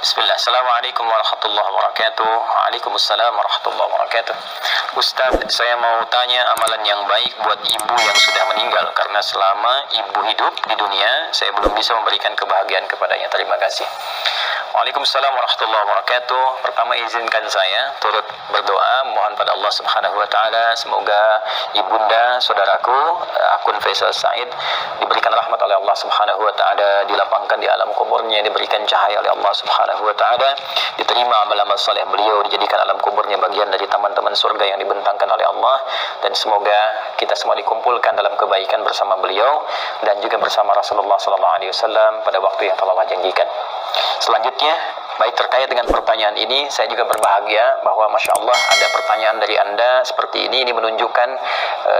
Bismillah. Assalamualaikum warahmatullahi wabarakatuh. Waalaikumsalam warahmatullahi wabarakatuh. Ustaz, saya mau tanya amalan yang baik buat ibu yang sudah meninggal, karena selama ibu hidup di dunia saya belum bisa memberikan kebahagiaan kepadanya. Terima kasih. Waalaikumsalam warahmatullahi wabarakatuh. Pertama, izinkan saya turut berdoa mohon pada Allah Subhanahu wa taala semoga ibunda saudaraku akun Faisal Said diberikan rahmat oleh Allah Subhanahu wa taala, dilapangkan di alam kuburnya, diberikan cahaya oleh Allah Subhanahu wa taala, diterima amal-amal saleh beliau, dijadikan alam kuburnya bagian dari taman-taman surga yang dibentangkan oleh Allah, dan semoga kita semua dikumpulkan dalam kebaikan bersama beliau dan juga bersama Rasulullah sallallahu alaihi wasallam pada waktu yang telah Allah janjikan. Selanjutnya, baik terkait dengan pertanyaan ini, saya juga berbahagia bahwa Masya Allah ada pertanyaan dari Anda seperti ini menunjukkan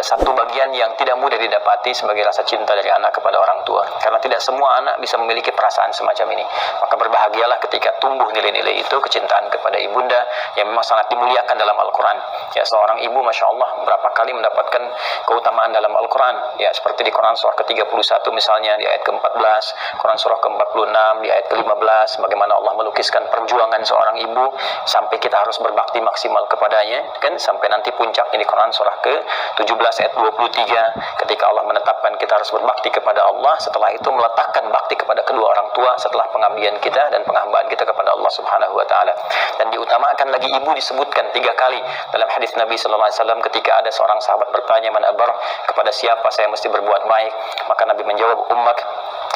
satu bagian yang tidak mudah didapati sebagai rasa cinta dari anak kepada orang tua, karena tidak semua anak bisa memiliki perasaan semacam ini. Maka berbahagialah ketika tumbuh nilai-nilai itu, kecintaan kepada ibunda yang memang sangat dimuliakan dalam Al-Quran. Ya, seorang ibu Masya Allah berapa kali mendapatkan keutamaan dalam Al-Quran, ya seperti di Quran surah ke-31 misalnya di ayat ke-14, Quran surah ke-46 di ayat ke-15, bagaimana Allah melukiskan perjuangan seorang ibu sampai kita harus berbakti maksimal kepadanya, kan, sampai nanti puncaknya di Quran surah ke-17 ayat 23 ketika Allah menetapkan kita harus berbakti kepada Allah, setelah itu meletakkan bakti kepada kedua orang tua setelah pengabdian kita dan penghambaan kita kepada Allah Subhanahu wa taala. Dan diutamakan lagi ibu disebutkan 3 kali dalam hadis Nabi sallallahu alaihi wasallam ketika ada seorang sahabat bertanya, "Man abar?" kepada siapa saya mesti berbuat baik? Maka Nabi menjawab, "Ummak,"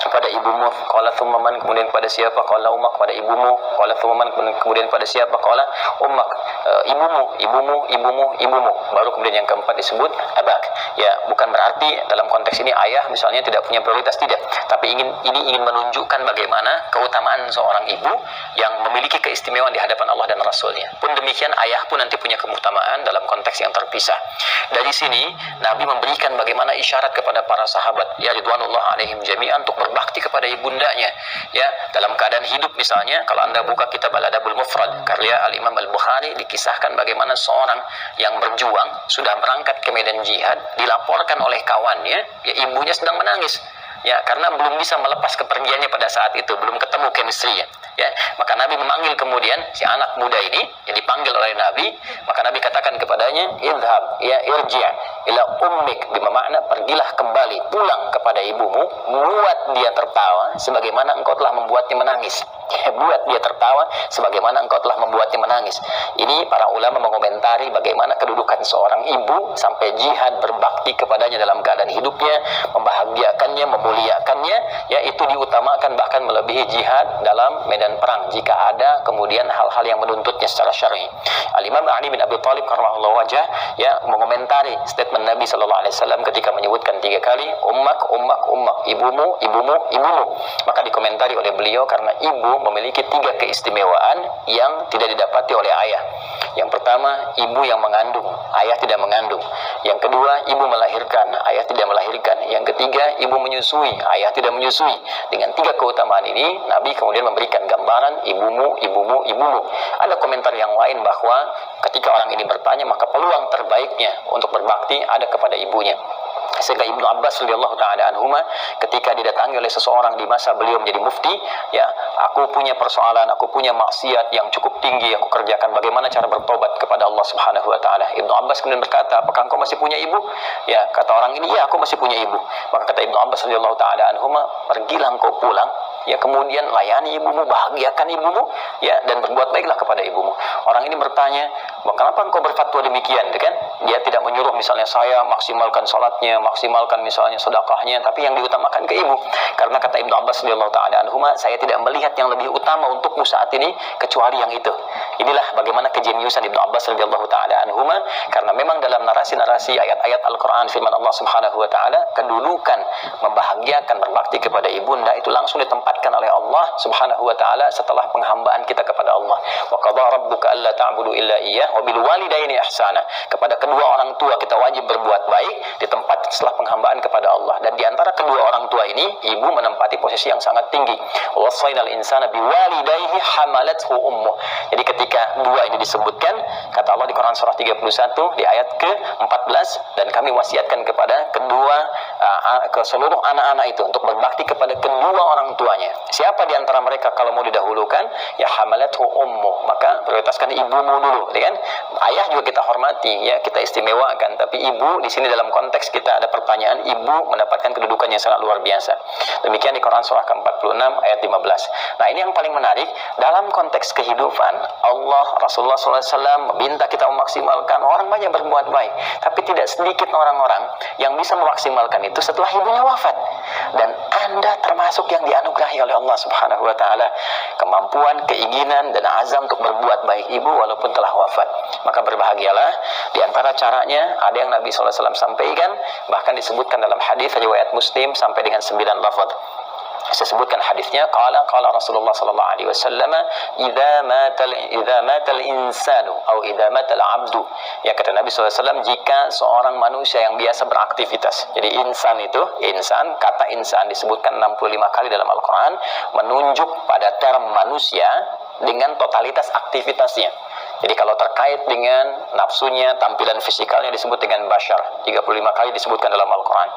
kepada ibumu. Qala thumma man, kemudian kepada siapa? Qala ummak, kepada ibumu. Qala thumma man, kemudian kepada siapa? Qala ummak, ibumu. Baru kemudian yang keempat disebut abak. Ya, bukan berarti dalam konteks ini ayah misalnya tidak punya prioritas, tidak. Tapi ini ingin menunjukkan bagaimana keutamaan seorang ibu yang memiliki keistimewaan di hadapan Allah dan Rasulnya. Pun demikian ayah pun nanti punya keutamaan dalam konteks yang terpisah. Dari sini Nabi memberikan bagaimana isyarat kepada para sahabat, ya ridwanullah alaihim jami'an, untuk berbakti kepada ibundanya. Ya, dalam keadaan hidup misalnya, kalau Anda buka kitab Al-Adabul Mufrad karya Al-Imam Al-Bukhari, dikisahkan bagaimana seorang yang berjuang sudah berangkat ke medan jihad, dilaporkan oleh kawannya, ya ibunya sedang menangis. Ya, karena belum bisa melepas kepergiannya pada saat itu, belum ketemu chemistry-nya. Ya, maka Nabi memanggil kemudian si anak muda ini, yang dipanggil oleh Nabi, maka Nabi katakan kepadanya, "Idhab, ya irji' ila ummik," bermakna pergilah kembali, pulang kepada ibumu, buat dia tertawa sebagaimana engkau telah membuatnya menangis. Ya, buat dia tertawa sebagaimana engkau telah membuatnya menangis. Ini para ulama mengomentari bagaimana kedudukan seorang ibu sampai jihad berbakti kepadanya dalam keadaan hidupnya, membahagiakannya, memuliakannya, ya itu diutamakan bahkan melebihi jihad dalam medan perang jika ada kemudian hal-hal yang menuntutnya secara syar'i. Al-Imam Ali bin Abi Thalib karramallahu wajhah ya mengomentari statement Nabi sallallahu alaihi wasallam ketika menyebutkan 3 kali ummak, ibumu. Maka dikomentari oleh beliau karena ibu memiliki 3 keistimewaan yang tidak didapati oleh ayah. Yang pertama, ibu yang mengandung, ayah tidak mengandung. Yang kedua, ibu melahirkan, ayah tidak melahirkan. Yang ketiga, ibu menyusui, ayah tidak menyusui. Dengan 3 keutamaan ini, Nabi kemudian memberikan gambaran ibumu. Ada komentar yang lain bahwa ketika orang ini bertanya, maka peluang terbaiknya untuk berbakti ada kepada ibunya. Sehingga Ibnu Abbas radhiyallahu taala anhuma ketika didatangi oleh seseorang di masa beliau menjadi mufti, ya, aku punya persoalan, aku punya maksiat yang cukup tinggi, aku kerjakan, bagaimana cara bertobat kepada Allah Subhanahu wa taala? Ibnu Abbas kemudian berkata, "Apakah engkau masih punya ibu?" Ya, kata orang ini, "Ya, aku masih punya ibu." Maka kata Ibnu Abbas radhiyallahu taala anhuma, "Pergilah engkau pulang, ya, kemudian layani ibumu, bahagiakan ibumu, ya, dan berbuat baiklah kepada ibumu." Orang ini bertanya, "Kenapa engkau berfatwa demikian?" Kan? Dia tidak menyuruh misalnya saya maksimalkan salatnya, maksimalkan misalnya sedekahnya, tapi yang diutamakan ke ibu. Karena kata Ibnu Abbas radhiyallahu taala anhuma, "Saya tidak melihat yang lebih utama untukmu saat ini kecuali yang itu." Inilah bagaimana kejeniusan Ibnu Abbas radhiyallahu taala anhuma, karena memang dalam narasi-narasi ayat-ayat Al-Qur'an firman Allah Subhanahu wa taala, kedudukan membahagiakan berbakti kepada ibunda itu langsung ditempatkan oleh Allah Subhanahu wa taala setelah penghambaan kita kepada Allah. Wa qadha rabbuka alla ta'budu illa iyyah wa bil walidaini ihsana. Kepada kedua orang tua kita wajib berbuat baik di tempat setelah penghambaan kepada Allah. Dan di antara kedua orang tua ini, ibu menempati posisi yang sangat tinggi. Wassaynal insana biwalidayhi hamalathu ummuh. Jadi ketika dua ini disebutkan, kata Allah di Quran surah 31 di ayat ke-14, dan kami wasiatkan kepada ke seluruh anak-anak itu untuk berbakti kepada kedua orang tuanya. bapaknya. Siapa di antara mereka kalau mau didahulukan? Ya hamalathu ummu, maka prioritaskan ibumu dulu, ya kan? Ayah juga kita hormati, ya kita istimewakan, tapi ibu di sini dalam konteks kita ada pertanyaan, ibu mendapatkan kedudukan yang sangat luar biasa. Demikian di Quran surah ke-46 ayat 15. Nah, ini yang paling menarik dalam konteks kehidupan. Allah, Rasulullah SAW meminta kita memaksimalkan, orang banyak berbuat baik, tapi tidak sedikit orang-orang yang bisa memaksimalkan itu setelah ibunya wafat. Dan Anda termasuk yang dianugerahi oleh Allah Subhanahu wa taala kemampuan, keinginan dan azam untuk berbuat baik ibu walaupun telah wafat. Maka berbahagialah. Di antara caranya ada yang Nabi SAW sampaikan, bahkan disebutkan dalam hadis riwayat Muslim sampai dengan 9 lafaz. Saya sebutkan hadisnya, qala Rasulullah sallallahu alaihi wasallam, idza matal insanu atau idza matal abdu. Ya, kata Nabi SAW, jika seorang manusia yang biasa beraktivitas. Jadi insan itu, kata insan disebutkan 65 kali dalam Al-Qur'an, menunjuk pada term manusia dengan totalitas aktivitasnya. Jadi kalau terkait dengan nafsunya, tampilan fisikalnya disebut dengan bashar, 35 kali disebutkan dalam Al-Quran.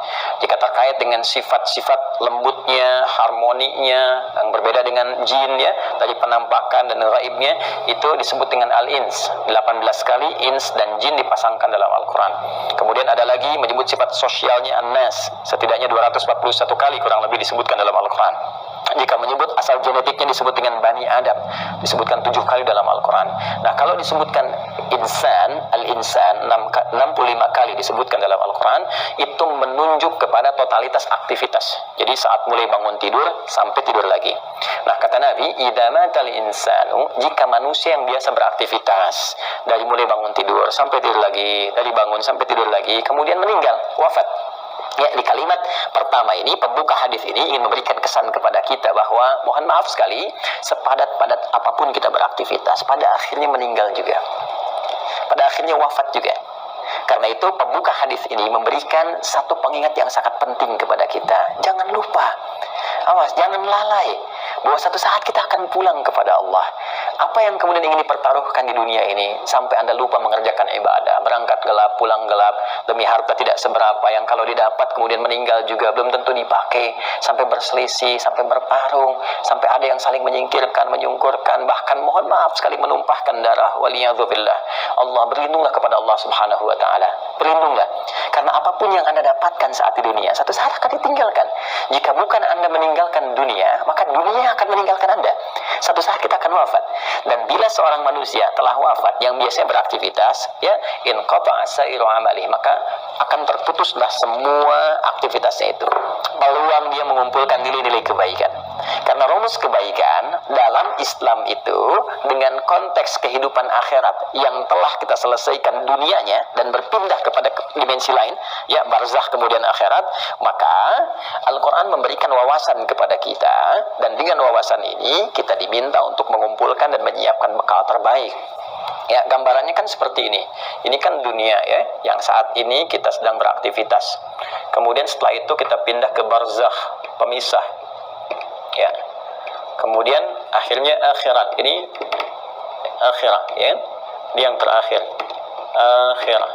Jika terkait dengan sifat-sifat lembutnya, harmoninya, yang berbeda dengan jin, ya, tadi penampakan dan gaibnya, itu disebut dengan al-ins. 18 kali ins dan jin dipasangkan dalam Al-Quran. Kemudian ada lagi menyebut sifat sosialnya an-nas, setidaknya 241 kali kurang lebih disebutkan dalam Al-Quran. Jika menyebut asal genetiknya disebut dengan Bani Adam, disebutkan 7 kali dalam Al-Quran. Nah, kalau disebutkan insan, al-insan 65 kali disebutkan dalam Al-Quran, itu menunjuk kepada totalitas aktivitas. Jadi saat mulai bangun tidur sampai tidur lagi. Nah, kata Nabi, idza matal insanu, jika manusia yang biasa beraktivitas dari mulai bangun tidur sampai tidur lagi, dari bangun sampai tidur lagi, kemudian meninggal, wafat. Ya, di kalimat pertama ini, pembuka hadis ini ingin memberikan kesan kepada kita bahwa mohon maaf sekali, sepadat-padat apapun kita beraktivitas, pada akhirnya meninggal juga. Pada akhirnya wafat juga. Karena itu pembuka hadis ini memberikan satu pengingat yang sangat penting kepada kita. Jangan lupa, awas, jangan lalai bahwa satu saat kita akan pulang kepada Allah. Apa yang kemudian ingin dipertaruhkan di dunia ini sampai Anda lupa mengerjakan ibadah, berangkat gelap, pulang gelap, demi harta tidak seberapa yang kalau didapat kemudian meninggal juga belum tentu dipakai, sampai berselisih, sampai bertarung, sampai ada yang saling menyingkirkan, menyungkurkan, bahkan mohon maaf sekali menumpahkan darah. Waliyadzubillah. Allah, berlindunglah kepada Allah Subhanahu wa taala. Berlindunglah. Karena apapun yang Anda dapatkan saat di dunia, satu saat akan ditinggalkan. Jika bukan Anda meninggalkan dunia, maka dunia akan meninggalkan Anda. Satu saat kita akan wafat. Dan bila seorang manusia telah wafat yang biasanya beraktivitas, ya, in qata'a sa'iru amali, maka akan terputuslah semua aktivitasnya itu. Peluang dia mengumpulkan nilai-nilai kebaikan. Karena rumus kebaikan dalam Islam itu dengan konteks kehidupan akhirat yang telah kita selesaikan dunianya dan berpindah kepada dimensi lain, ya, barzakh kemudian akhirat, maka Al-Quran memberikan wawasan kepada kita, dan dengan wawasan ini kita diminta untuk mengumpulkan dan menyiapkan bekal terbaik. Ya, gambarannya kan seperti ini. Ini kan dunia, ya, yang saat ini kita sedang beraktivitas. Kemudian setelah itu kita pindah ke barzakh, pemisah. Ya. Kemudian akhirnya akhirat. Ini akhirat, ya. Ini yang terakhir. Akhirat.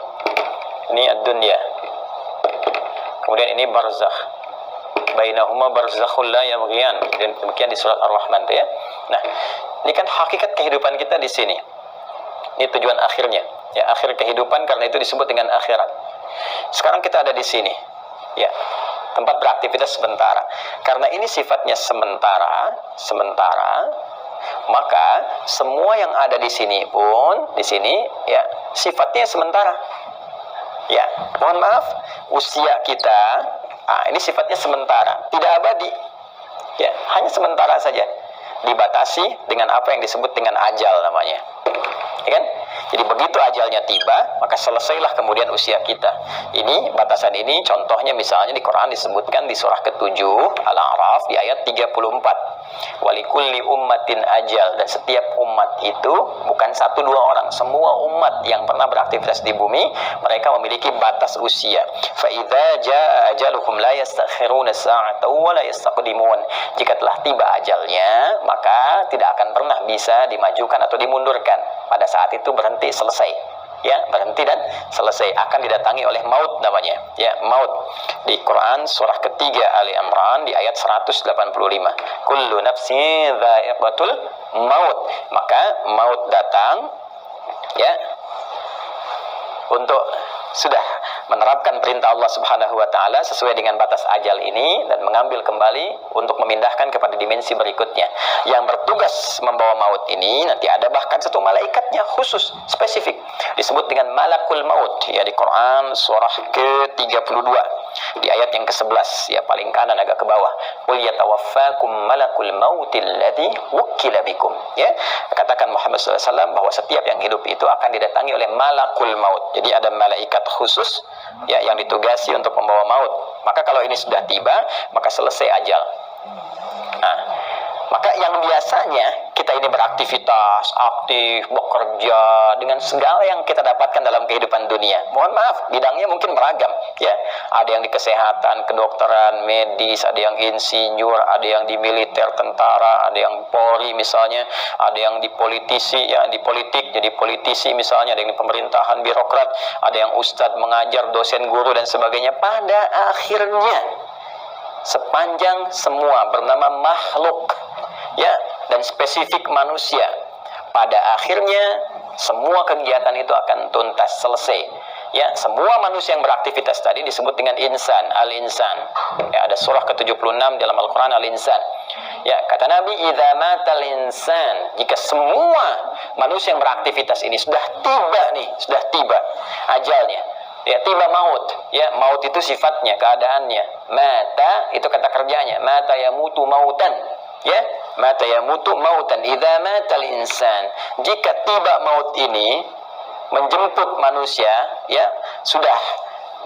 Ini ad-dunya. Kemudian ini barzakh. Bainahuma barzakhul la yabghiyan. Dan demikian di surat Ar-Rahman, ya. Nah, ini kan hakikat kehidupan kita di sini. Ini tujuan akhirnya. Ya, akhir kehidupan, karena itu disebut dengan akhirat. Sekarang kita ada di sini. Ya. Tempat beraktivitas sementara. Karena ini sifatnya sementara, maka semua yang ada di sini pun, di sini, ya, sifatnya sementara. Ya, mohon maaf, usia kita, ini sifatnya sementara, tidak abadi. Ya, hanya sementara saja. Dibatasi dengan apa yang disebut dengan ajal namanya. Ya kan? Jadi begitu ajalnya tiba, maka selesailah kemudian usia kita. Ini batasan ini contohnya misalnya di Quran disebutkan di surah ke-7 Al-A'raf di ayat 34. Walikulli ummatin ajal, dan setiap umat itu bukan 1-2 orang, semua umat yang pernah beraktivitas di bumi mereka memiliki batas usia. Fa idza jaa ajaluhum la yastakhiruna sa'atan wa la yastaqdimun. Jika telah tiba ajalnya, maka tidak akan pernah bisa dimajukan atau dimundurkan. Pada saat itu berhenti, selesai. ya, berhenti dan selesai, akan didatangi oleh maut namanya, ya, maut. Di Quran surah ketiga Ali Imran di ayat 185, kullu nafsin dha'iqatul maut, maka maut datang, ya, untuk sudah menerapkan perintah Allah Subhanahu wa taala sesuai dengan batas ajal ini dan mengambil kembali untuk memindahkan kepada dimensi berikutnya. Yang bertugas membawa maut ini nanti ada bahkan satu malaikatnya khusus spesifik disebut dengan malakul maut, ya, di Quran surah ke-32 di ayat yang ke-11, ya, paling kanan agak ke bawah. Qul yatawaffakum malakul mautil ladzi wukkila bikum, ya. Katakan Muhammad SAW bahwa setiap yang hidup itu akan didatangi oleh malakul maut. Jadi ada malaikat khusus, ya, yang ditugasi untuk membawa maut. Maka kalau ini sudah tiba, maka selesai ajal. Nah, maka yang biasanya kita ini beraktivitas, aktif, bekerja dengan segala yang kita dapatkan dalam kehidupan dunia. Mohon maaf, bidangnya mungkin beragam, ya. Ada yang di kesehatan, kedokteran, medis, ada yang insinyur, ada yang di militer, tentara, ada yang Polri misalnya, ada yang di politisi, ya, di politik jadi politisi misalnya, ada yang di pemerintahan, birokrat, ada yang ustadz mengajar, dosen, guru dan sebagainya. Pada akhirnya sepanjang semua bernama makhluk, ya, dan spesifik manusia, pada akhirnya semua kegiatan itu akan tuntas, selesai, ya. Semua manusia yang beraktivitas tadi disebut dengan insan, al-insan, ya, ada surah ke-76 dalam Al-Quran, al-insan, ya. Kata Nabi, idza matal insan, jika semua manusia yang beraktivitas ini sudah tiba nih, sudah tiba ajalnya, ya, tiba maut, ya, maut itu sifatnya, keadaannya. Mata itu kata kerjanya, mata yamutu mautan, ya, mata yamutu mautan. Idza matal insan, jika tiba maut ini menjemput manusia, ya, sudah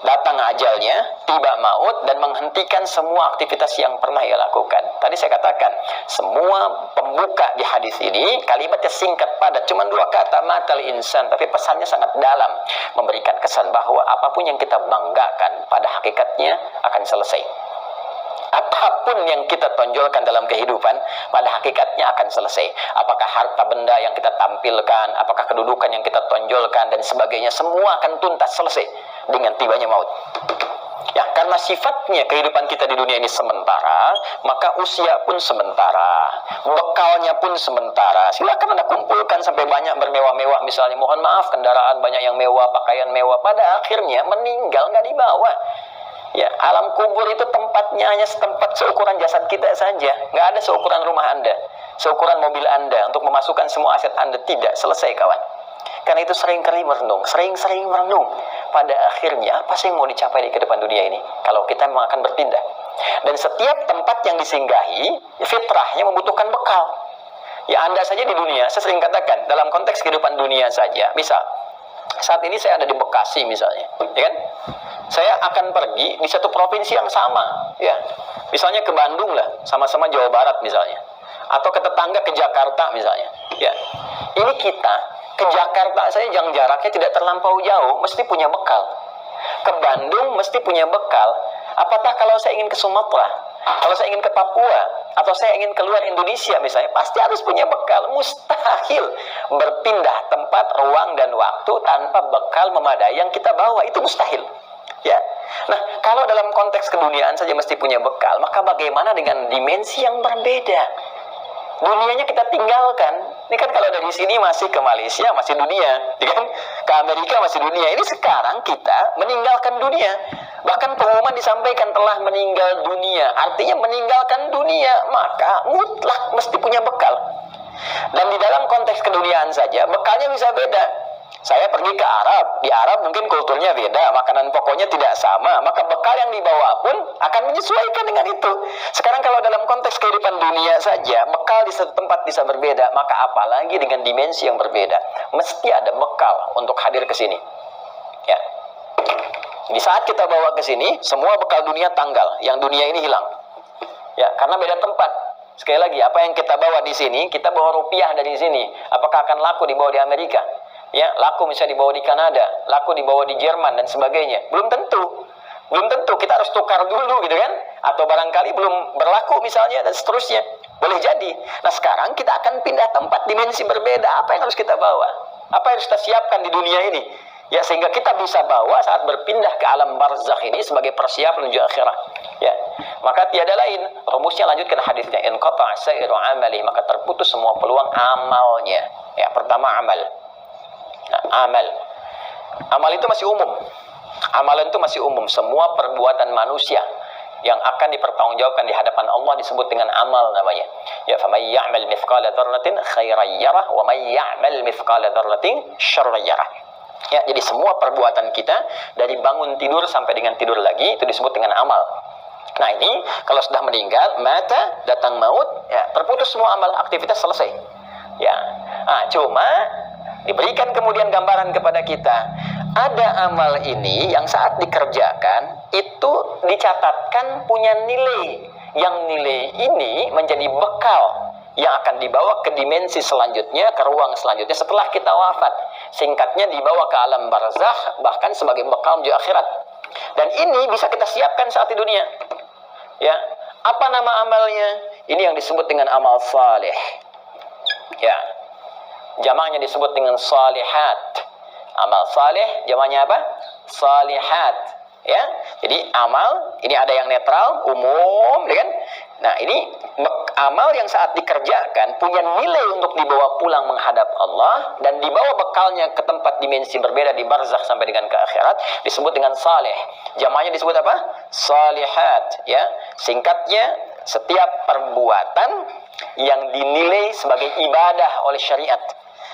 datang ajalnya, tiba maut dan menghentikan semua aktivitas yang pernah ia lakukan. Tadi saya katakan, semua pembuka di hadis ini kalimatnya singkat padat, cuma 2 kata, matal insan, tapi pesannya sangat dalam, memberikan kesan bahwa apapun yang kita banggakan pada hakikatnya akan selesai. Apapun yang kita tonjolkan dalam kehidupan pada hakikatnya akan selesai. Apakah harta benda yang kita tampilkan, apakah kedudukan yang kita tonjolkan dan sebagainya, semua akan tuntas, selesai dengan tibanya maut. Ya, karena sifatnya kehidupan kita di dunia ini sementara, maka usia pun sementara, bekalnya pun sementara. Silakan Anda kumpulkan sampai banyak bermewah-mewah misalnya, mohon maaf, kendaraan banyak yang mewah, pakaian mewah, pada akhirnya meninggal nggak dibawa. Ya, alam kubur itu tempatnya hanya setempat seukuran jasad kita saja, nggak ada seukuran rumah Anda, seukuran mobil Anda untuk memasukkan semua aset Anda, tidak, selesai kawan. Karena itu sering-kali merenung, sering-sering merenung. Pada akhirnya apa sih yang mau dicapai di kehidupan dunia ini kalau kita memang akan berpindah? Dan setiap tempat yang disinggahi, fitrahnya membutuhkan bekal. Ya, Anda saja di dunia, saya sering katakan dalam konteks kehidupan dunia saja, misal saat ini saya ada di Bekasi misalnya, ya kan? Saya akan pergi di satu provinsi yang sama, ya, misalnya ke Bandung lah, sama-sama Jawa Barat misalnya, atau ke tetangga ke Jakarta misalnya, ya. Ini kita ke Jakarta saja yang jaraknya tidak terlampau jauh, mesti punya bekal. Ke Bandung mesti punya bekal. Apakah kalau saya ingin ke Sumatera, kalau saya ingin ke Papua, atau saya ingin keluar Indonesia misalnya, pasti harus punya bekal. Mustahil berpindah tempat, ruang, dan waktu tanpa bekal memadai yang kita bawa, itu mustahil. Ya, nah, kalau dalam konteks keduniaan saja mesti punya bekal, maka bagaimana dengan dimensi yang berbeda? Dunianya kita tinggalkan. Ini kan kalau dari sini masih ke Malaysia, masih dunia, ya kan? Ke Amerika masih dunia. Ini sekarang kita meninggalkan dunia. Bahkan pengumuman disampaikan telah meninggal dunia. Artinya meninggalkan dunia, maka mutlak mesti punya bekal. Dan di dalam konteks keduniaan saja, bekalnya bisa beda. Saya pergi ke Arab, di Arab mungkin kulturnya beda, makanan pokoknya tidak sama, maka bekal yang dibawa pun akan menyesuaikan dengan itu. Sekarang kalau dalam konteks kehidupan dunia saja, bekal di satu tempat bisa berbeda, maka apalagi dengan dimensi yang berbeda. Mesti ada bekal untuk hadir ke sini. Ya. Di saat kita bawa ke sini, semua bekal dunia tanggal, yang dunia ini hilang. Ya, karena beda tempat. Sekali lagi, apa yang kita bawa di sini, kita bawa rupiah dari sini, apakah akan laku dibawa di Amerika? Ya, laku misalnya dibawa di Kanada, laku dibawa di Jerman dan sebagainya. Belum tentu. Belum tentu, kita harus tukar dulu gitu kan. Atau barangkali belum berlaku misalnya dan seterusnya. Boleh jadi. Nah, sekarang kita akan pindah tempat, dimensi berbeda. Apa yang harus kita bawa? Apa yang harus kita siapkan di dunia ini? Ya, sehingga kita bisa bawa saat berpindah ke alam barzakh ini sebagai persiapan menuju akhirat. Ya. Maka tiada lain, rumusnya lanjutkan hadisnya, in qata'a sa'iru amali, maka terputus semua peluang amalnya. Ya, pertama amal. Nah, amal. Amal itu masih umum. Amalan itu masih umum. Semua perbuatan manusia yang akan dipertanggungjawabkan di hadapan Allah disebut dengan amal namanya. Ya, faman ya'mal mithqala dzarratin khairan yarah wa man ya'mal mithqala dzarratin syarran yarah. Ya, jadi semua perbuatan kita dari bangun tidur sampai dengan tidur lagi itu disebut dengan amal. Nah, ini kalau sudah meninggal, mata, datang maut, ya terputus semua amal, aktivitas selesai. Ya. Nah, cuma diberikan kemudian gambaran kepada kita, ada amal ini yang saat dikerjakan itu dicatatkan punya nilai, yang nilai ini menjadi bekal yang akan dibawa ke dimensi selanjutnya, ke ruang selanjutnya setelah kita wafat. Singkatnya dibawa ke alam barzakh, bahkan sebagai bekal menuju akhirat. Dan ini bisa kita siapkan saat di dunia. Ya, apa nama amalnya? Ini yang disebut dengan amal saleh. Ya, jamaknya disebut dengan salihat. Amal saleh jamaknya apa? Salihat. Ya, jadi amal ini ada yang netral, umum, kan? Nah, ini amal yang saat dikerjakan punya nilai untuk dibawa pulang menghadap Allah dan dibawa bekalnya ke tempat dimensi berbeda di barzakh sampai dengan ke akhirat disebut dengan saleh. Jamaknya disebut apa? Salihat. Ya, singkatnya setiap perbuatan yang dinilai sebagai ibadah oleh syariat.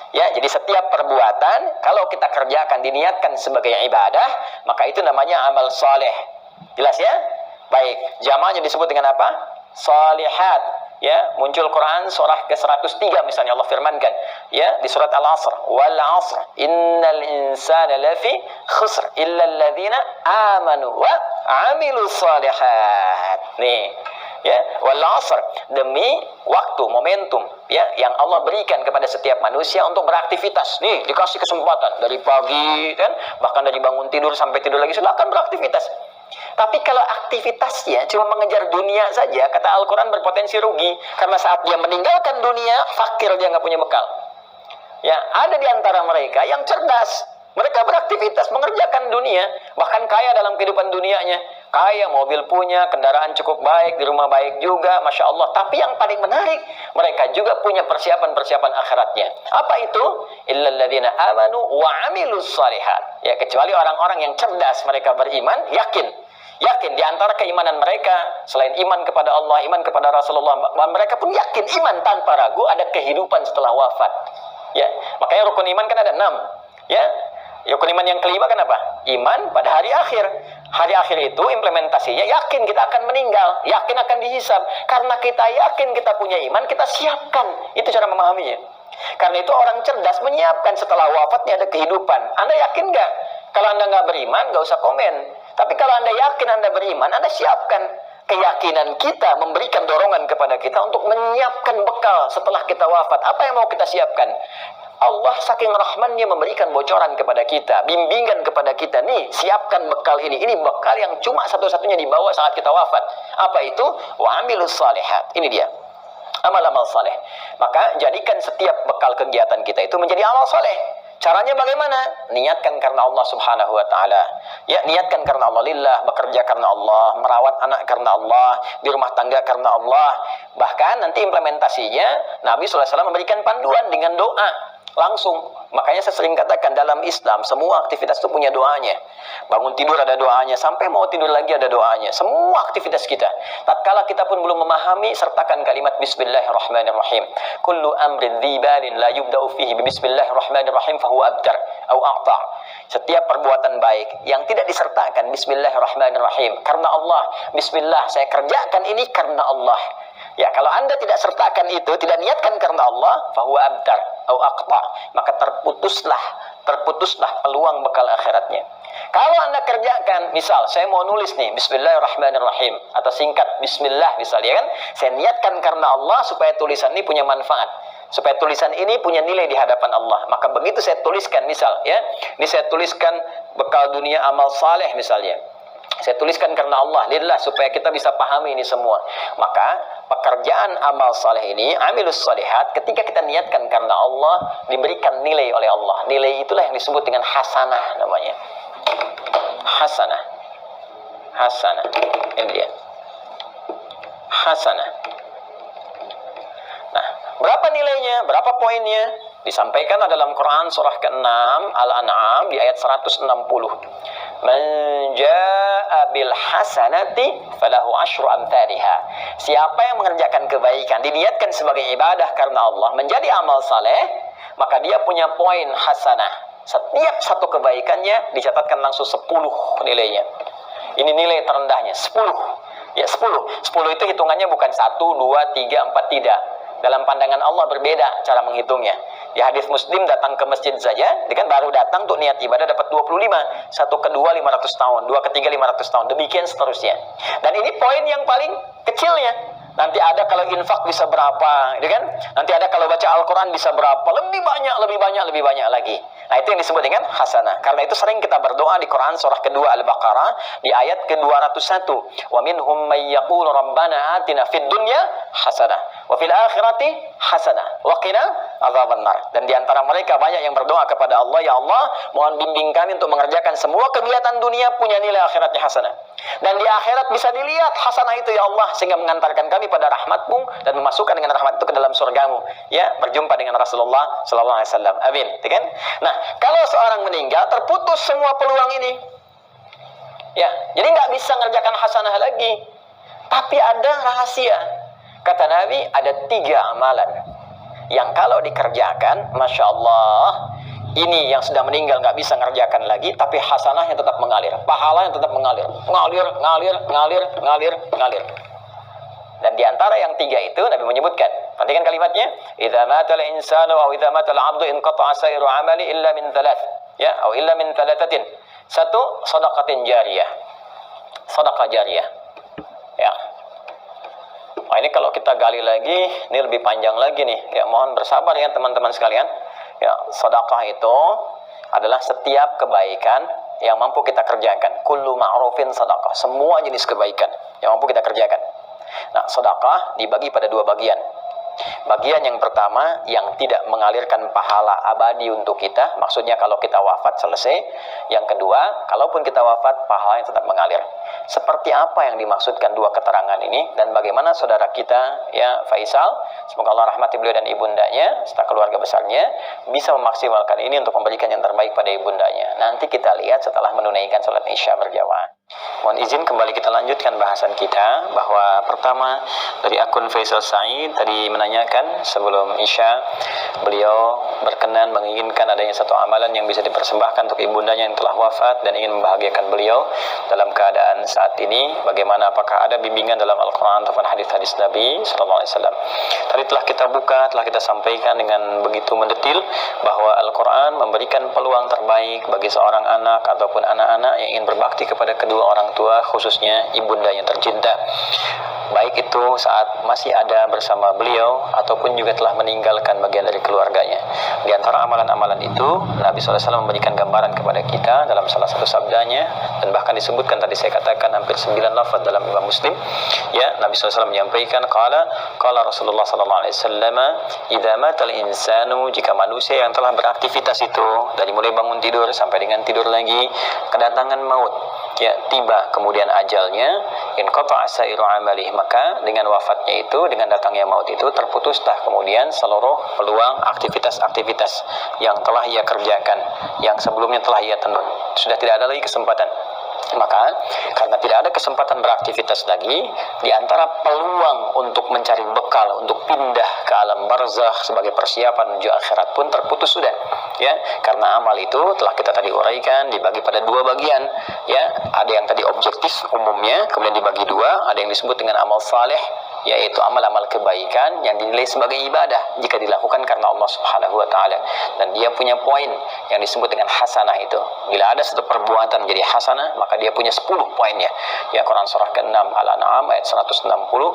Ya, jadi setiap perbuatan kalau kita kerjakan diniatkan sebagai ibadah, maka itu namanya amal saleh. Jelas ya? Baik, jamaknya disebut dengan apa? Salihat. Ya, muncul Quran surah ke-103 misalnya Allah firmankan, ya, di surat Al-Asr, wal 'asr innal insana lafi khusr illa alladzina amanu wa 'amilus shalihat. Nih, ya, wal 'asr, demi waktu, momentum, ya, yang Allah berikan kepada setiap manusia untuk beraktivitas. Nih, dikasih kesempatan dari pagi, kan, bahkan dari bangun tidur sampai tidur lagi silakan beraktivitas. Tapi kalau aktivitasnya cuma mengejar dunia saja, kata Al-Quran berpotensi rugi. Karena saat dia meninggalkan dunia, fakir, dia nggak punya bekal. Ya, ada di antara mereka yang cerdas. Mereka beraktivitas, mengerjakan dunia, bahkan kaya dalam kehidupan dunianya. Kaya, mobil punya, kendaraan cukup baik, di rumah baik juga, Masya Allah. Tapi yang paling menarik, mereka juga punya persiapan-persiapan akhiratnya. Apa itu? Illalladzina amanu wa amilus shalihat. Ya, kecuali orang-orang yang cerdas, mereka beriman, yakin di antara keimanan mereka, selain iman kepada Allah, iman kepada Rasulullah, mereka pun yakin iman tanpa ragu ada kehidupan setelah wafat. Ya, makanya rukun iman kan ada 6. Ya, rukun iman yang kelima kan apa? Iman pada hari akhir. Hari akhir itu implementasinya yakin kita akan meninggal, yakin akan dihisab. Karena kita yakin kita punya iman, kita siapkan. Itu cara memahaminya. Karena itu orang cerdas menyiapkan setelah wafatnya ada kehidupan. Anda yakin nggak? Kalau Anda nggak beriman, nggak usah komen. Tapi kalau Anda yakin Anda beriman, Anda siapkan. Keyakinan kita memberikan dorongan kepada kita untuk menyiapkan bekal setelah kita wafat. Apa yang mau kita siapkan? Allah saking rahmannya memberikan bocoran kepada kita, bimbingan kepada kita. Nih, siapkan bekal ini. Ini bekal yang cuma satu-satunya dibawa saat kita wafat. Apa itu? Wa amilus shalihat. Ini dia. Amal-amal saleh. Maka jadikan setiap bekal kegiatan kita itu menjadi amal saleh. Caranya bagaimana? Niatkan karena Allah Subhanahu wa taala. Ya, niatkan karena Allah lillah, bekerja karena Allah, merawat anak karena Allah, di rumah tangga karena Allah. Bahkan nanti implementasinya Nabi SAW memberikan panduan dengan doa. Langsung. Makanya saya sering katakan dalam Islam semua aktivitas itu punya doanya. Bangun tidur ada doanya, sampai mau tidur lagi ada doanya. Semua aktivitas kita. Tatkala kita pun belum memahami, sertakan kalimat Bismillahirrahmanirrahim. Kullu amrin dzibalin la yubda'u fihi Bismillahirrahmanirrahim fahuwa abtar au aqta'. Setiap perbuatan baik yang tidak disertakan Bismillahirrahmanirrahim karena Allah. Bismillah, saya kerjakan ini karena Allah. Ya, kalau Anda tidak sertakan itu, tidak niatkan karena Allah, fahuwa abtar au aqta', maka terputuslah peluang bekal akhiratnya. Kalau Anda kerjakan, misal saya mau nulis nih Bismillahirrahmanirrahim atau singkat Bismillah misalnya, kan, saya niatkan karena Allah supaya tulisan ini punya manfaat, supaya tulisan ini punya nilai di hadapan Allah. Maka begitu saya tuliskan, misal ya, ini saya tuliskan bekal dunia amal saleh misalnya. Saya tuliskan karena Allah, lillah, supaya kita bisa pahami ini semua. Maka pekerjaan amal saleh ini, amilus salihat, ketika kita niatkan karena Allah, diberikan nilai oleh Allah. Nilai itulah yang disebut dengan hasanah namanya. Hasanah. Hasanah. Ini dia. Hasanah. Nah, berapa nilainya? Berapa poinnya? Disampaikan dalam Quran surah ke-6 Al-An'am di ayat 160. Man jaa'a bil hasanati falahu asyru amthaliha. Siapa yang mengerjakan kebaikan, diniatkan sebagai ibadah karena Allah, menjadi amal saleh, maka dia punya poin hasanah. Setiap satu kebaikannya dicatatkan langsung 10 nilainya. Ini nilai terendahnya, 10. Ya, 10. 10 itu hitungannya bukan 1, 2, 3, 4, tidak. Dalam pandangan Allah berbeda cara menghitungnya. Di hadis Muslim, datang ke masjid saja, dia kan baru datang untuk niat ibadah dapat 25. Satu kedua 500 tahun, dua ketiga 500 tahun, demikian seterusnya. Dan ini poin yang paling kecilnya. Nanti ada kalau infak bisa berapa, gitu kan? Nanti ada kalau baca Al-Quran bisa berapa, lebih banyak, lebih banyak, lebih banyak lagi. Nah, itu yang disebut dengan hasanah. Karena itu sering kita berdoa di Quran surah kedua Al-Baqarah di ayat ke-201. Wa minhum may yaqulu rabbana atina fid dunya hasanah wa fil akhirati hasanah wa qina adzabannar. Dan di antara mereka banyak yang berdoa kepada Allah, ya Allah, mohon bimbing kami untuk mengerjakan semua kegiatan dunia punya nilai akhiratnya hasanah. Dan di akhirat bisa dilihat hasanah itu, ya Allah, sehingga mengantarkan kami pada rahmat-Mu dan memasukkan dengan rahmat itu ke dalam surga-Mu. Ya, berjumpa dengan Rasulullah sallallahu alaihi wasallam. Amin. Kan? Nah, kalau seorang meninggal terputus semua peluang ini. Ya, jadi nggak bisa mengerjakan hasanah lagi. Tapi ada rahasia. Kata Nabi, ada 3 amalan yang kalau dikerjakan, Masya Allah, ini yang sudah meninggal nggak bisa ngerjakan lagi, tapi hasanahnya tetap mengalir, pahalanya tetap mengalir, ngalir. Dan di antara yang 3 itu Nabi menyebutkan, perhatikan kalimatnya, idza matal insanu aw idza matal 'abdu inqata'a sairu 'amali illa min 3, ya, atau illa min 3. 1, shadaqatin jariyah. Sedekah jariyah. Ya. Nah, ini kalau kita gali lagi, ini lebih panjang lagi nih. Ya, mohon bersabar ya teman-teman sekalian. Ya, sedekah itu adalah setiap kebaikan yang mampu kita kerjakan. Kullu ma'rufin sedekah. Semua jenis kebaikan yang mampu kita kerjakan. Nah, sedekah dibagi pada 2 bagian. Bagian yang pertama yang tidak mengalirkan pahala abadi untuk kita, maksudnya kalau kita wafat selesai. Yang kedua, kalaupun kita wafat, pahalanya tetap mengalir. Seperti apa yang dimaksudkan 2 keterangan ini, dan bagaimana saudara kita, ya Faisal, semoga Allah rahmati beliau dan ibundanya serta keluarga besarnya, bisa memaksimalkan ini untuk memberikan yang terbaik pada ibundanya. Nanti kita lihat setelah menunaikan sholat Isya berjamaah. Mohon izin kembali kita lanjutkan bahasan kita, bahwa pertama dari akun Faisal Said tadi menanyakan sebelum Isya, beliau berkenan menginginkan adanya satu amalan yang bisa dipersembahkan untuk ibundanya yang telah wafat dan ingin membahagiakan beliau dalam keadaan saat ini. Bagaimana, apakah ada bimbingan dalam Al-Quran ataupun hadis-hadis Nabi sallallahu alaihi wasallam? Tadi telah kita buka, telah kita sampaikan dengan begitu mendetil bahwa Al-Quran memberikan peluang terbaik bagi seorang anak ataupun anak-anak yang ingin berbakti kepada kedua orang tua, khususnya ibundanya tercinta, baik itu saat masih ada bersama beliau ataupun juga telah meninggalkan bagian dari keluarganya. Di antara amalan-amalan itu, Nabi SAW memberikan gambaran kepada kita dalam salah satu sabdanya, dan bahkan disebutkan tadi saya katakan hampir 9 lafaz dalam Imam Muslim. Ya, Nabi SAW menyampaikan, qala Rasulullah SAW, idza matal insanu, jika manusia yang telah beraktivitas itu dari mulai bangun tidur sampai dengan tidur lagi, kedatangan maut, ya, tiba kemudian ajalnya, inqata'a sairu amalih, maka dengan wafatnya itu, dengan datangnya maut itu, terputuslah kemudian seluruh peluang aktivitas-aktivitas yang telah ia kerjakan, yang sebelumnya telah ia tenun. Sudah tidak ada lagi kesempatan. Maka karena tidak ada kesempatan beraktivitas lagi, di antara peluang untuk mencari bekal untuk pindah ke alam barzakh sebagai persiapan menuju akhirat pun terputus sudah, ya. Karena amal itu telah kita tadi uraikan dibagi pada 2 bagian, ya. Ada yang tadi objektif umumnya, kemudian dibagi 2, ada yang disebut dengan amal saleh yaitu amal-amal kebaikan yang dinilai sebagai ibadah jika dilakukan karena Allah Subhanahu wa taala. Dan dia punya poin yang disebut dengan hasanah itu. Bila ada satu perbuatan menjadi hasanah, maka dia punya 10 poinnya. Ya, Quran surah ke-6 Al-An'am ayat 160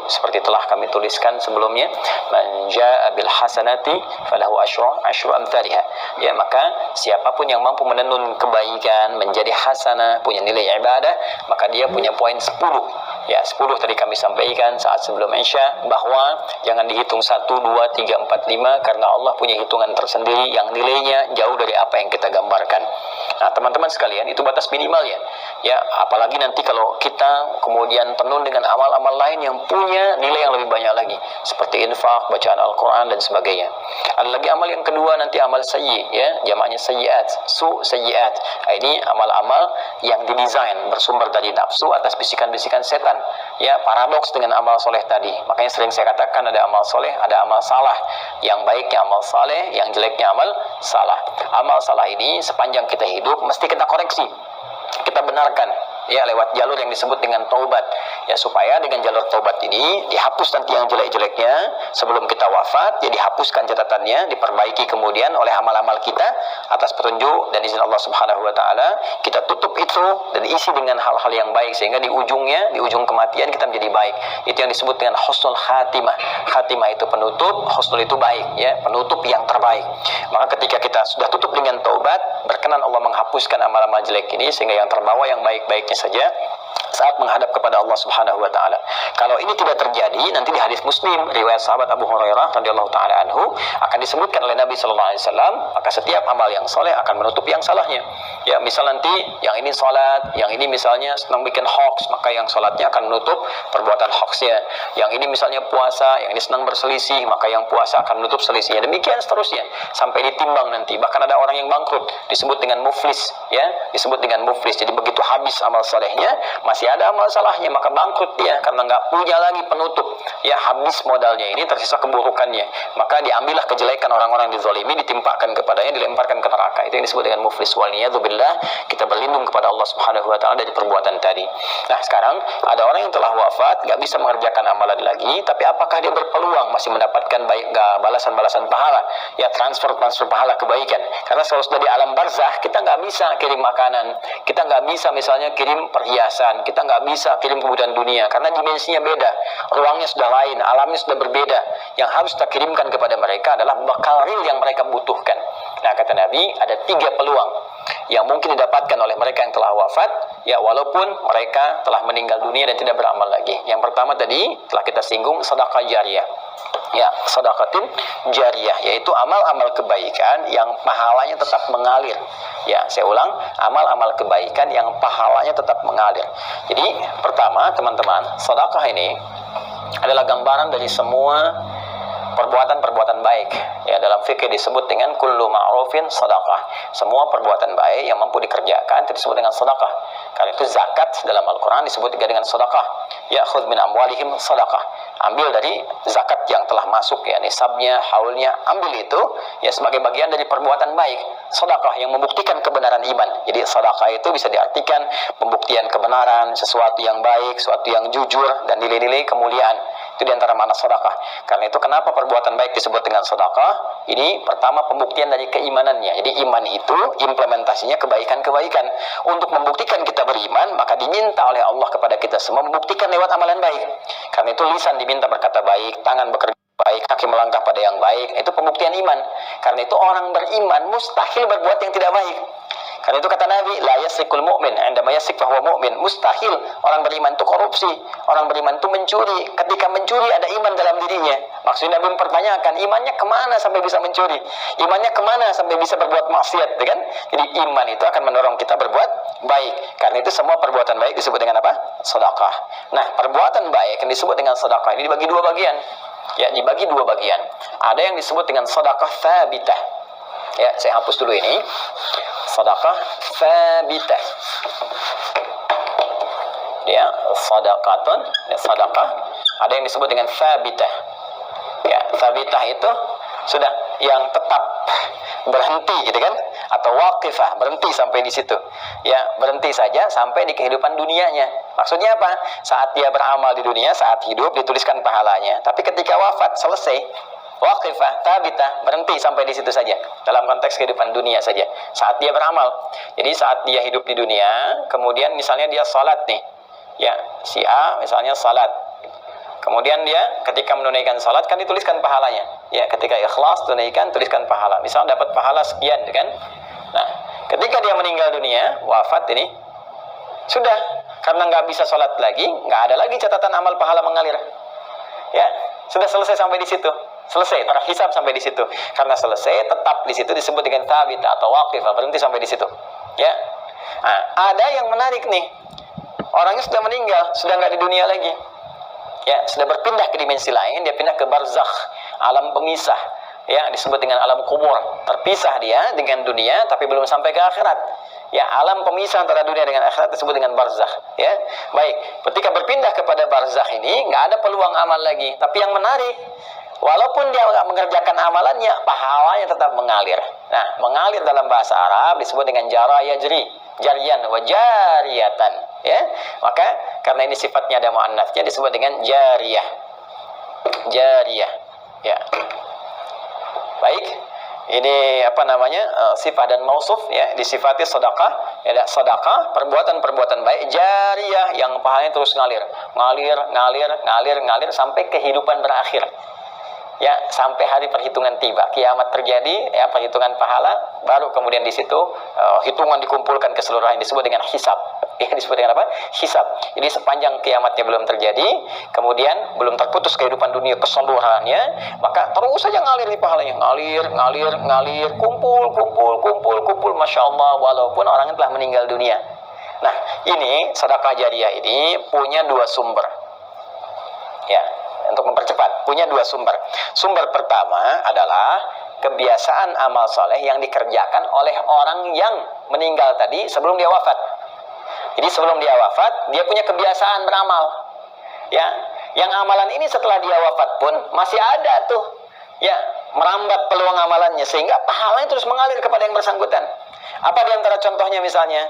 seperti telah kami tuliskan sebelumnya, man jaa bil hasanati falahu asyru amsalha. Ya, maka siapapun yang mampu menenun kebaikan menjadi hasanah, punya nilai ibadah, maka dia punya poin 10. Ya, 10 tadi kami sampaikan saat sebelum Isya, bahwa jangan dihitung 1, 2, 3, 4, 5 karena Allah punya hitungan tersendiri yang nilainya jauh dari apa yang kita gambarkan. Nah, teman-teman sekalian, itu batas minimalnya. Ya, apalagi nanti kalau kita kemudian tenun dengan amal-amal lain yang punya nilai yang lebih banyak lagi, seperti infak, bacaan Al-Quran dan sebagainya. Ada lagi amal yang kedua nanti amal sayyi, ya, jamaknya sayyiat, sayyiat. Nah, ini amal-amal yang didesain bersumber dari nafsu atas bisikan-bisikan setan. Ya, paradoks dengan amal soleh tadi. Makanya sering saya katakan ada amal soleh, ada amal salah. Yang baiknya amal saleh, yang jeleknya amal salah. Amal salah ini sepanjang kita hidup mesti kita koreksi, kita benarkan, ya, lewat jalur yang disebut dengan taubat, ya, supaya dengan jalur taubat ini dihapus nanti yang jelek-jeleknya sebelum kita wafat, ya, dihapuskan catatannya, diperbaiki kemudian oleh amal-amal kita atas petunjuk dan izin Allah Subhanahu wa taala. Kita tutup itu dan isi dengan hal-hal yang baik sehingga di ujungnya, di ujung kematian kita menjadi baik. Itu yang disebut dengan husnul khatimah. Khatimah itu penutup, husnul itu baik, ya, penutup yang terbaik. Maka ketika kita sudah tutup dengan taubat, berkenan Allah menghapuskan amal-amal jelek ini sehingga yang terbawa yang baik-baiknya saja saat menghadap kepada Allah Subhanahu wa taala. Kalau ini tidak terjadi, nanti di hadis Muslim riwayat sahabat Abu Hurairah radhiyallahu taala anhu akan disebutkan oleh Nabi sallallahu alaihi wasallam, maka setiap amal yang soleh akan menutup yang salahnya. Ya, misal nanti yang ini salat, yang ini misalnya senang bikin hoax, maka yang salatnya akan menutup perbuatan hoaxnya. Yang ini misalnya puasa, yang ini senang berselisih, maka yang puasa akan menutup selisihnya. Demikian seterusnya sampai ditimbang nanti. Bahkan ada orang yang bangkrut disebut dengan muflis, ya, disebut dengan muflis. Jadi begitu habis amal solehnya, masih ada amal salahnya, maka bangkrut dia karena nggak punya lagi penutup. Ya, habis modalnya ini, tersisa keburukannya, maka diambillah kejelekan orang-orang yang dizalimi, ditimpakan kepadanya, dilemparkan ke neraka. Itu yang disebut dengan muflis. Waliyadzubillah, kita berlindung kepada Allah Subhanahu wa taala dari perbuatan tadi. Nah, sekarang ada orang yang telah wafat, nggak bisa mengerjakan amalan lagi, tapi apakah dia berpeluang masih mendapatkan baik balasan-balasan pahala, ya, transfer pahala kebaikan? Karena kalau sudah di alam barzakh, kita nggak bisa kirim makanan, kita nggak bisa misalnya kirim perhiasan, kita nggak bisa kirim kebutuhan dunia karena dimensinya beda, ruangnya sudah lain, alamnya sudah berbeda. Yang harus kita kirimkan kepada mereka adalah bekal real yang mereka butuhkan. Nah, kata Nabi, ada 3 peluang yang mungkin didapatkan oleh mereka yang telah wafat, ya, walaupun mereka telah meninggal dunia dan tidak beramal lagi. Yang pertama tadi telah kita singgung, sedekah jariyah. Ya, sedekatin jariyah, yaitu amal-amal kebaikan yang pahalanya tetap mengalir. Ya, saya ulang, amal-amal kebaikan yang pahalanya tetap mengalir. Jadi, pertama, teman-teman, sedekah ini adalah gambaran dari semua perbuatan-perbuatan baik. Ya, dalam fikih disebut dengan kullu ma'rufin sedekah. Semua perbuatan baik yang mampu dikerjakan itu disebut dengan sedekah. Karena itu zakat dalam Al-Quran disebut juga dengan sedekah. Ya, khudz min amwalihim sedekah. Ambil dari zakat yang telah masuk, ya, nisabnya, haulnya, ambil itu, ya, sebagai bagian dari perbuatan baik. Sedekah yang membuktikan kebenaran iman. Jadi sedekah itu bisa diartikan pembuktian kebenaran, sesuatu yang baik, sesuatu yang jujur, dan nilai-nilai kemuliaan. Itu diantara makna sedekah. Karena itu kenapa perbuatan baik disebut dengan sedekah? Ini pertama pembuktian dari keimanannya. Jadi iman itu implementasinya kebaikan-kebaikan. Untuk membuktikan kita beriman, maka diminta oleh Allah kepada kita semua membuktikan lewat amalan baik. Karena itu lisan diminta berkata baik, tangan bekerja baik, kaki melangkah pada yang baik. Itu pembuktian iman. Karena itu orang beriman mustahil berbuat yang tidak baik. Karena itu kata Nabi, la yasikul mu'min, indama yasik fahuwa mu'min. Mustahil orang beriman itu korupsi, orang beriman itu mencuri. Ketika mencuri ada iman dalam dirinya. Maksudnya Nabi mempertanyakan, imannya kemana sampai bisa mencuri? Imannya kemana sampai bisa berbuat maksiat, kan? Jadi iman itu akan mendorong kita berbuat baik. Karena itu semua perbuatan baik disebut dengan apa? Sedekah. Nah, perbuatan baik yang disebut dengan sedekah ini dibagi 2 bagian. Ya, dibagi 2 bagian. Ada yang disebut dengan sedekah tsabitah. Ya, saya hapus dulu ini. Sedekah tsabitah. Ya, sedekatun, ya, sedekah. Ada yang disebut dengan tsabitah. Ya, tsabitah itu sudah yang tetap, berhenti gitu kan, atau waqifah, berhenti sampai di situ. Ya, berhenti saja sampai di kehidupan dunianya. Maksudnya apa? Saat dia beramal di dunia, saat hidup dituliskan pahalanya. Tapi ketika wafat selesai, waqifah, tabitah, berhenti sampai di situ saja. Dalam konteks kehidupan dunia saja. Saat dia beramal. Jadi saat dia hidup di dunia, kemudian misalnya dia salat nih. Ya, si A misalnya salat. Kemudian dia ketika menunaikan salat kan dituliskan pahalanya. Ya, ketika ikhlas tunaikan tuliskan pahala. Misal dapat pahala sekian kan. Nah, ketika dia meninggal dunia, wafat ini sudah, karena nggak bisa sholat lagi, nggak ada lagi catatan amal pahala mengalir. Ya, sudah selesai sampai di situ. Selesai, terhisab sampai di situ. Karena selesai, tetap di situ disebut dengan tabit atau waqifah, berhenti sampai di situ. Ya. Nah, ada yang menarik nih. Orangnya sudah meninggal, sudah nggak di dunia lagi. Ya, sudah berpindah ke dimensi lain, dia pindah ke barzakh, alam pemisah. Ya, disebut dengan alam kubur. Terpisah dia dengan dunia tapi belum sampai ke akhirat. Ya, alam pemisah antara dunia dengan akhirat disebut dengan barzakh. Ya, baik. Ketika berpindah kepada barzakh ini, nggak ada peluang amal lagi. Tapi yang menarik, walaupun dia nggak mengerjakan amalannya, pahalanya tetap mengalir. Nah, mengalir dalam bahasa Arab disebut dengan jara yajri, jarian wa jariyatan. Ya, maka karena ini sifatnya ada muannats disebut dengan jariyah. Jariyah. Ya. Baik. Ini apa namanya, sifat dan mausuf ya, disifati sedekah, ya, sedekah, perbuatan-perbuatan baik jariyah yang pahalanya terus ngalir sampai kehidupan berakhir. Ya, sampai hari perhitungan tiba, kiamat terjadi, ya, perhitungan pahala, baru kemudian di situ hitungan dikumpulkan keseluruhan, disebut dengan hisab. Ya, disebut dengan apa? Hisab. Jadi sepanjang kiamatnya belum terjadi, kemudian belum terputus kehidupan dunia keseluruhannya, maka terus saja ngalir di pahalanya, ngalir, kumpul, masya Allah, walaupun orang telah meninggal dunia. Nah, ini sedekah jariyah ini punya dua sumber. Ya, untuk mempercepat, punya dua sumber. Sumber pertama adalah kebiasaan amal soleh yang dikerjakan oleh orang yang meninggal tadi sebelum dia wafat. Jadi sebelum dia wafat, dia punya kebiasaan beramal. Ya, yang amalan ini setelah dia wafat pun masih ada tuh. Ya, merambat peluang amalannya sehingga pahalanya terus mengalir kepada yang bersangkutan. Apa di antara contohnya misalnya?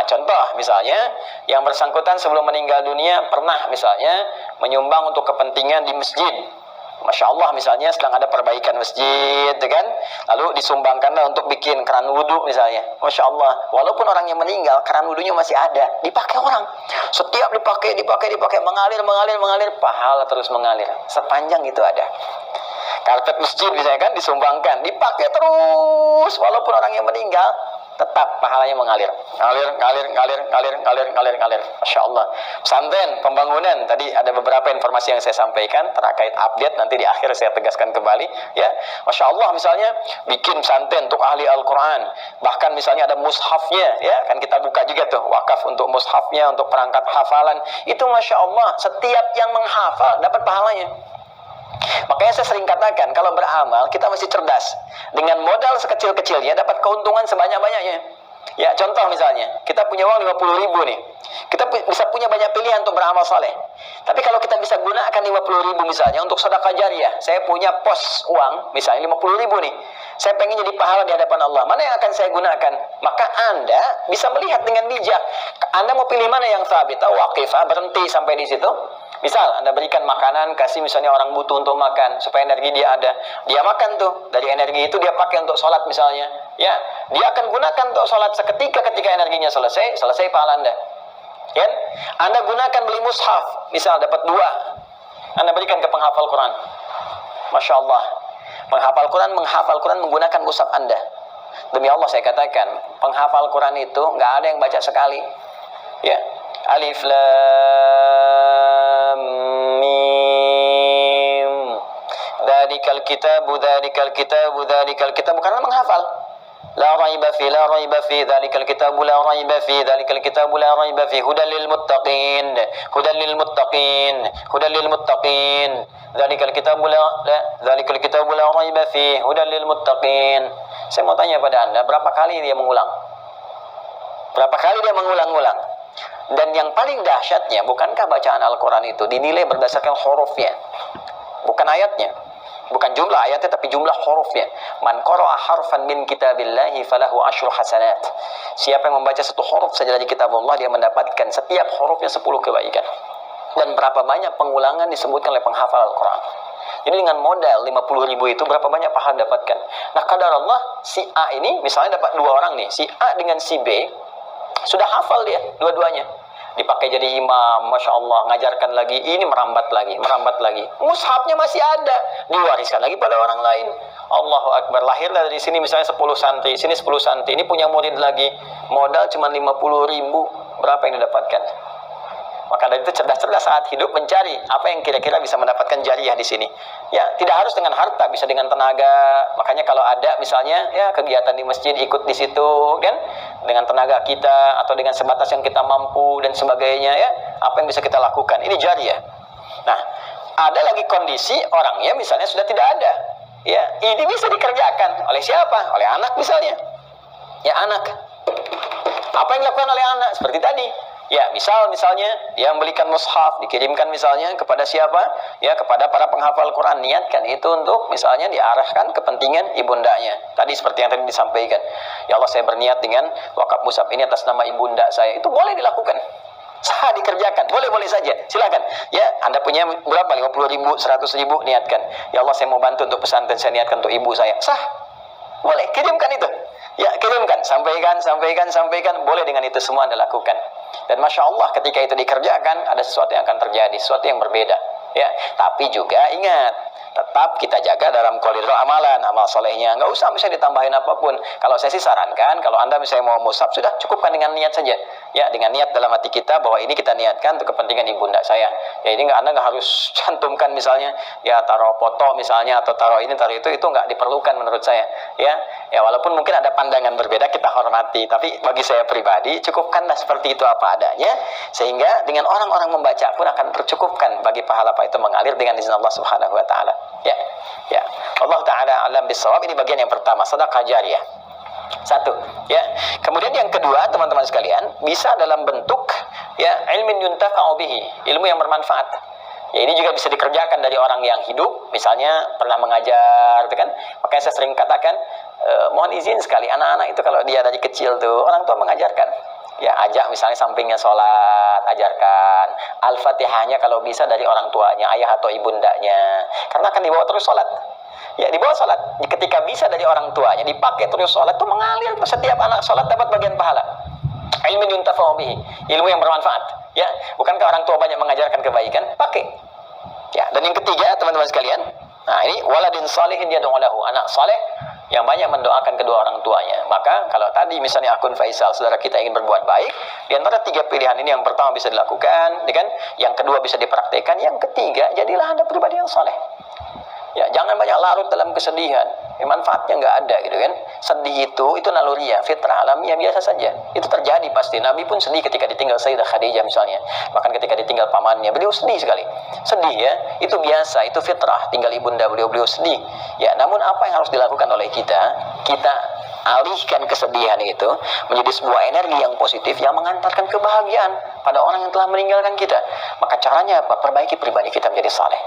Contoh misalnya yang bersangkutan sebelum meninggal dunia pernah misalnya menyumbang untuk kepentingan di masjid. Masya Allah misalnya sedang ada perbaikan masjid, kan? Lalu disumbangkanlah untuk bikin keran wudhu misalnya. Masya Allah, walaupun orang yang meninggal, keran wudhunya masih ada, dipakai orang. Setiap dipakai, mengalir, pahala terus mengalir. Sepanjang itu ada. Karpet masjid misalnya kan disumbangkan, dipakai terus, walaupun orang yang meninggal, tetap pahalanya mengalir. Ngalir. Masya Allah. Pesantren, pembangunan, tadi ada beberapa informasi yang saya sampaikan terkait update, nanti di akhir saya tegaskan kembali. Ya, Masya Allah misalnya bikin pesantren untuk ahli Al-Quran, bahkan misalnya ada mushafnya, ya kan kita buka juga tuh wakaf untuk mushafnya, untuk perangkat hafalan. Itu Masya Allah, setiap yang menghafal dapat pahalanya. Makanya saya sering katakan, kalau beramal kita mesti cerdas. Dengan modal sekecil-kecilnya dapat keuntungan sebanyak-banyaknya. Ya, contoh misalnya, kita punya uang 50.000 nih. Kita bisa punya banyak pilihan untuk beramal saleh. Tapi kalau kita bisa gunakan 50.000 misalnya untuk sedekah jariyah. Saya punya pos uang, misalnya 50.000 nih. Saya pengen jadi pahala di hadapan Allah. Mana yang akan saya gunakan? Maka Anda bisa melihat dengan bijak. Anda mau pilih mana yang thabit, waqifah, berhenti sampai di situ. Misal Anda berikan makanan, kasih misalnya orang butuh untuk makan supaya energi dia ada. Dia makan tuh, dari energi itu dia pakai untuk sholat misalnya. Ya, dia akan gunakan untuk sholat seketika ketika energinya selesai pahala Anda. Ya, Anda gunakan beli mushaf, misal dapat 2. Anda berikan ke penghafal Quran. Masya Allah. Menghafal Quran menggunakan mushaf Anda. Demi Allah saya katakan, penghafal Quran itu nggak ada yang baca sekali. Ya, Alif Lam Mim. Dzalikal kitabu karena menghafal. La raiba fi dzalikal kitabu la raiba fi hudal lil muttaqin dzalikal kitabu la raiba fi hudal lil muttaqin. Saya mau tanya pada Anda, berapa kali dia mengulang? Dan yang paling dahsyatnya, bukankah bacaan Al-Quran itu dinilai berdasarkan hurufnya, bukan ayatnya? Bukan jumlah ayatnya tapi jumlah hurufnya. Man qara'a harfan min kitabillahi falahu asyru hasanat. Siapa yang membaca satu huruf saja dari kitab Allah, dia mendapatkan setiap hurufnya 10 kebaikan. Dan berapa banyak pengulangan disebutkan oleh penghafal Al-Quran. Jadi dengan modal 50.000 itu berapa banyak pahala dapatkan. Nah, kadar Allah si A ini misalnya dapat 2 orang nih, si A dengan si B sudah hafal dia dua-duanya, dipakai jadi imam, masya Allah, ngajarkan lagi, ini merambat lagi, mushafnya masih ada, diwariskan lagi pada orang lain. Allahu Akbar, lahir dari sini misalnya 10 santri, sini 10 santri, ini punya murid lagi, modal cuma 50.000, berapa yang didapatkan? Maka dari itu cerdas-cerdas saat hidup mencari apa yang kira-kira bisa mendapatkan jariah di sini. Ya, tidak harus dengan harta, bisa dengan tenaga. Makanya kalau ada misalnya ya kegiatan di masjid, ikut di situ kan, dengan tenaga kita atau dengan sebatas yang kita mampu dan sebagainya ya, apa yang bisa kita lakukan. Ini jariah. Nah, ada lagi kondisi orangnya misalnya sudah tidak ada. Ya, ini bisa dikerjakan oleh siapa? Oleh anak misalnya. Ya, anak. Apa yang dilakukan oleh anak? Seperti tadi. Ya, misalnya yang belikan mushaf dikirimkan misalnya kepada siapa? Ya, kepada para penghafal Quran. Niatkan itu untuk misalnya diarahkan kepentingan ibundanya. Tadi seperti yang tadi disampaikan. Ya Allah, saya berniat dengan wakaf mushaf ini atas nama ibunda saya. Itu boleh dilakukan. Sah dikerjakan. Boleh saja. Silakan. Ya, Anda punya berapa? 50.000, 100.000, niatkan. Ya Allah, saya mau bantu untuk pesantren, saya niatkan untuk ibu saya. Sah. Boleh. Kirimkan itu. Ya, kirimkan. Sampaikan. Boleh dengan itu semua Anda lakukan. Dan Masya Allah ketika itu dikerjakan ada sesuatu yang akan terjadi, sesuatu yang berbeda ya. Tapi juga ingat, tetap kita jaga dalam koridor amalan, amal solehnya. Nggak usah misalnya ditambahin apapun. Kalau saya sih sarankan, kalau Anda misalnya mau mushaf, sudah cukupkan dengan niat saja ya, dengan niat dalam hati kita bahwa ini kita niatkan untuk kepentingan ibunda saya ya. Ini Anda nggak harus cantumkan misalnya ya taruh foto misalnya atau taruh ini taruh itu nggak diperlukan menurut saya ya. Walaupun mungkin ada pandangan berbeda, kita hormati, tapi bagi saya pribadi cukupkanlah seperti itu apa adanya, sehingga dengan orang-orang membaca pun akan tercukupkan bagi pahala apa itu mengalir dengan izin Allah Subhanahu wa taala. Ya. Allah taala alam bisawab. Ini bagian yang pertama, sedekah jariyah. Satu, ya. Kemudian yang kedua, teman-teman sekalian, bisa dalam bentuk ya ilmin yuntafa'u bihi, ilmu yang bermanfaat. Ya, ini juga bisa dikerjakan dari orang yang hidup, misalnya pernah mengajar, gitu kan. Makanya saya sering katakan, mohon izin sekali, anak-anak itu kalau dia dari kecil tuh, orang tua mengajarkan. Ya, ajak misalnya sampingnya sholat, ajarkan. Al-Fatihahnya kalau bisa dari orang tuanya, ayah atau ibundanya. Karena akan dibawa terus sholat. Ya, dibawa sholat. Ketika bisa dari orang tuanya, dipakai terus sholat, itu mengalir. Setiap anak sholat dapat bagian pahala. Ilmu yuntafa'u bihi, ilmu yang bermanfaat. Ya, bukankah orang tua banyak mengajarkan kebaikan? Pakai. Ya, dan yang ketiga, teman-teman sekalian, nah ini waladin salihin yad'u lahu, anak saleh yang banyak mendoakan kedua orang tuanya. Maka kalau tadi misalnya akun Faisal, saudara kita ingin berbuat baik, di antara 3 pilihan ini yang pertama bisa dilakukan, kan? Yang kedua bisa dipraktekkan, yang ketiga jadilah Anda pribadi yang saleh. Ya, jangan banyak larut dalam kesedihan. Manfaatnya nggak ada gitu kan. Sedih itu naluriah, fitrah alamiah biasa saja. Itu terjadi pasti. Nabi pun sedih ketika ditinggal Sayyidah Khadijah misalnya. Bahkan ketika ditinggal pamannya, beliau sedih sekali. Sedih ya, itu biasa, itu fitrah. Tinggal ibunda beliau sedih. Ya, namun apa yang harus dilakukan oleh kita? Kita alihkan kesedihan itu menjadi sebuah energi yang positif yang mengantarkan kebahagiaan pada orang yang telah meninggalkan kita. Maka caranya apa? Perbaiki pribadi kita menjadi saleh.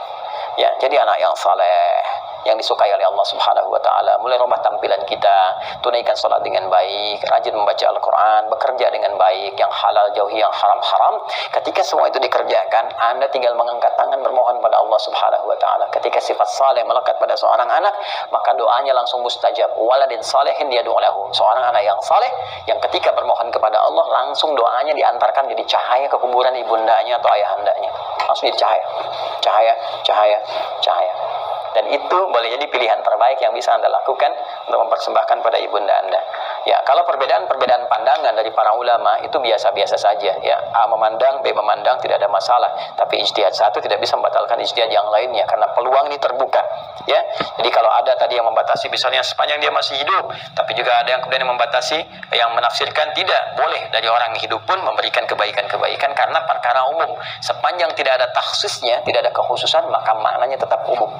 Ya, jadi anak yang saleh, yang disukai oleh Allah Subhanahu wa taala. Mulai rubah tampilan kita, tunaikan salat dengan baik, rajin membaca Al-Qur'an, bekerja dengan baik, yang halal jauhi yang haram-haram. Ketika semua itu dikerjakan, Anda tinggal mengangkat tangan bermohon pada Allah Subhanahu wa taala. Ketika sifat saleh melekat pada seorang anak, maka doanya langsung mustajab. Waladin salihin yad'u lahu. Seorang anak yang saleh yang ketika bermohon kepada Allah, langsung doanya diantarkan jadi cahaya ke kuburan ibundanya atau ayahandanya. Langsung jadi cahaya. Dan itu boleh jadi pilihan terbaik yang bisa Anda lakukan untuk mempersembahkan pada ibunda Anda. Ya, kalau perbedaan pandangan dari para ulama itu biasa-biasa saja. Ya, A memandang, B memandang, tidak ada masalah. Tapi ijtihad satu tidak bisa membatalkan ijtihad yang lainnya karena peluang ini terbuka. Ya, jadi kalau ada tadi yang membatasi, misalnya sepanjang dia masih hidup, tapi juga ada yang kemudian membatasi, yang menafsirkan tidak boleh dari orang yang hidup pun memberikan kebaikan-kebaikan karena perkara umum. Sepanjang tidak ada takhsisnya, tidak ada kekhususan, maka maknanya tetap umum.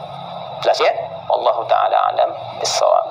Jelas ya? Wallahu ta'ala alam bis-shawab.